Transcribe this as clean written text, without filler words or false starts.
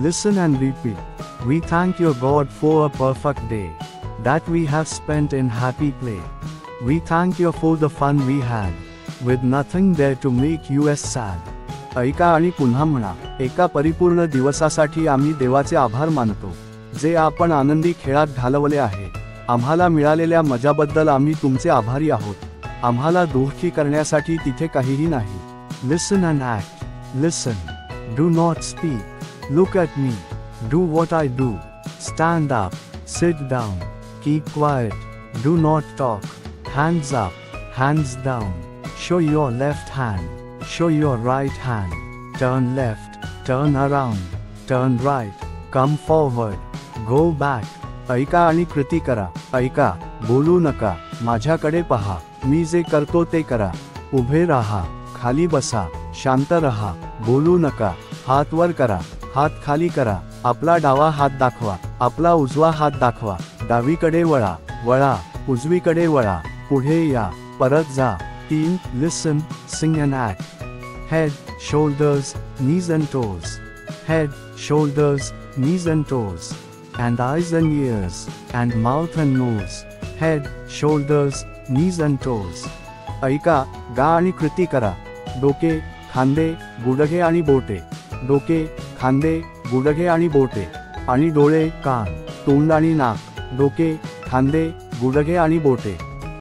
Listen and repeat. We thank your God for a perfect day that we have spent in happy play. We thank you for the fun we had, with nothing there to make us sad. ऐका आणि पुन्हा म्हणा. एका परिपूर्ण दिवसासाठी आम्ही देवाचे आभार मानतो, जे आपण आनंदी खेळात घालवले आहे. आम्हाला मिळालेल्या मजाबद्दल आम्ही तुमचे आभारी आहोत. आम्हाला दुःखी करण्यासाठी तिथे काहीही नाही. Listen and act. Listen. Do not speak. Look at me. Do what I do. Stand up. Sit down. Keep quiet. Do not talk. Hands up. Hands down. Show your left hand. Show your right hand. Turn left. Turn around. Turn right. Come forward. Go back. ऐका आणि कृती करा. ऐका, बोलू नका, माझ्याकडे पहा, मी जे करतो ते करा. उभे राहा, खाली बसा, शांत रहा, बोलू नका, हात वर करा, हात खाली करा, आपला डावा हात दाखवा, आपला उजवा हात दाखवा, डावीकडे वळा, वळा, उजवीकडे वळा, पुढे या, परत जा. 3. Listen, sing and act. Head, shoulders, knees and toes. Head, shoulders, knees and toes. And eyes and ears, and mouth and nose. Head, shoulders, knees and toes. ऐका, गा आणि कृती करा. डोके, खांदे, गुडघे आणि बोटे. डोके, खांदे, गुडघे आणि बोटे. आणि डोळे, कान, तोंड आणि नाक. डोके, खांदे, गुडघे आणि बोटे.